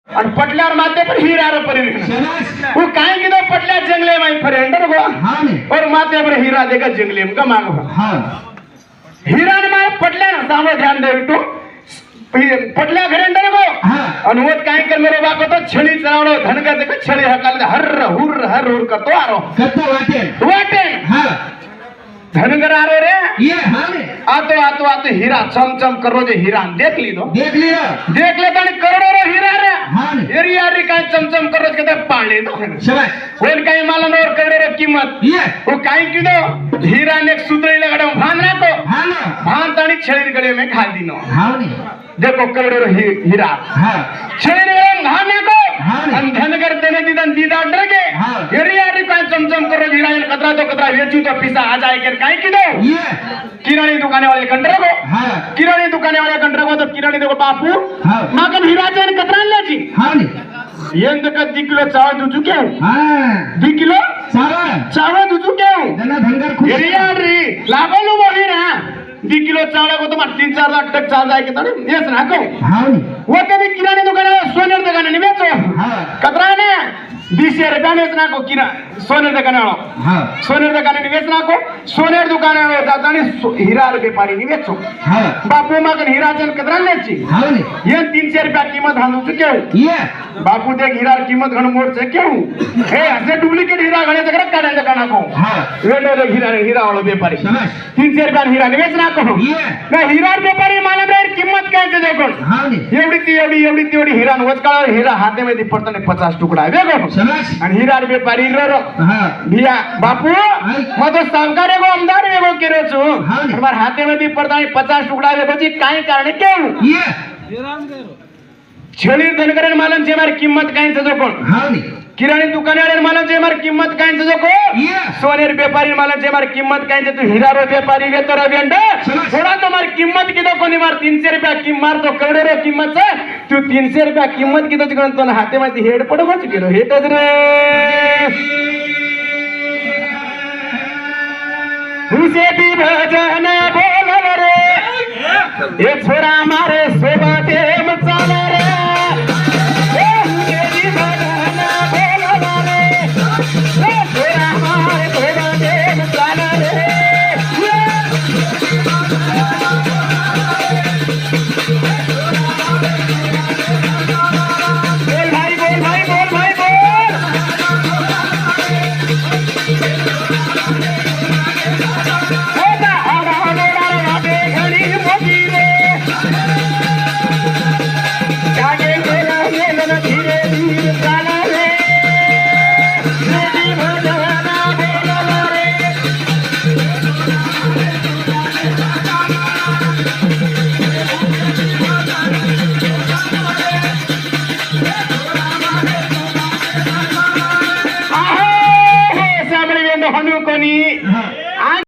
और पटल्यावर माते पर हीरा रे परी वो काहे की तो पटल्या जंगले में फ्रेंड रो हां और माते पर हीरा देगा जंगले में का मांगो हां हीरा ने मार पटल्या ना सामो ध्यान दे तो पटल्या घरेंडर गो अनुवत काहे कर मेरे बाप तो छड़ी चलावड़ो धन का देखो छड़ी हकल हर हुर करतो आरो कत्तो वाटे हां धनगर आ रे ये हां रे आतो हीरा चमचम करो जे हीरा देख लिया देख ले तने करोड़ों रो हीरा रे हां एरिया रे काय चमचम करो के पाले दो शाबाश कोन काय मालूम और करोड़ों कीमत ये वो काय की दो हीरा ने सुतरी लगाडो भान ना तो हां भान तानी छेड़ी गले में खा दिनो हां ने देखो करोड़ों हीरा हां छेड़ी घाम ना को अन धनगर देने दीदन दीदा डर के हां एरिया रे काय चमचम करो हीरा ने कतरा वेचू तो पिसा आ जाए के काय की दो ये किरानी दुकाने वाले कंडर को हां किरानी दुकाने वाले कंडर को तो किरानी देखो बापू हां मागन हीरा जन कतरा लेजी हां ने येंद का 2 किलो चावल दूचू के हां 2 किलो चावल दूचू के जना धनगर खुश एरिया रे लागलो वो हीरा 2 किलो चावल को तो 3-4 लाख तक चाल जाए के तड़े येस ना को हां वो कभी किरानी दुकाने सोनेर दुकाने नहीं बेचो हां कतरा ने 20 रुपया में इतना को किरा सोनेर दुकाने वाला हां सोनेर दुकाने नहीं बेचना को सोनेर दुकाने वाला जाता नहीं हीरा रे व्यापारी नहीं बेचो हां बापू मगन हीरा जन कतरा लेची हां ने ये 300 रुपया कीमत हम चुके ये बापू देख हीरा की कीमत घण मोड़ से क्यों हे हसे डुप्लीकेट हीरा घणे जगह काढे दुकाना को हां वेडो रे हीरा वाला व्यापारी शाबाश 300 रुपया हीरा नहीं बेचना को ये ना हीरा व्यापारी मालूम रे कीमत काय ते देखो हां ने एवढी हीरा वचकाळ हीरा हाते में पड़ता ने 50 टुकड़ा है देखो शाबाश आणि हीरा व्यापारी रो हां भिया बापू मैं तो सावकार एगो आमदार एगो केरो छु हां हमार हाथे में भी पड़ता 50 टुकड़ा है बची काई कारण क्यों ये छेड़ी धनगरन मालूम छे मार कीमत काई से जोको हां ने किरानी दुकाने वाले मालूम छे मार कीमत काई से जोको ये सोनेर व्यापारी मालूम छे मार कीमत काई से तू हीरा रो व्यापारी वे तो रवेंड थोड़ा तो मार कीमत की तो कोनी मार 300 रुपया कीमत तो करोड़ रो कीमत से तू 300 रुपया कीमत की तो जगन तो हाथे में हेड पड़ो बच गेलो हेटज रे हुसे भी भजन बोल रे ये छोरा मारे सेवा के मचाल रे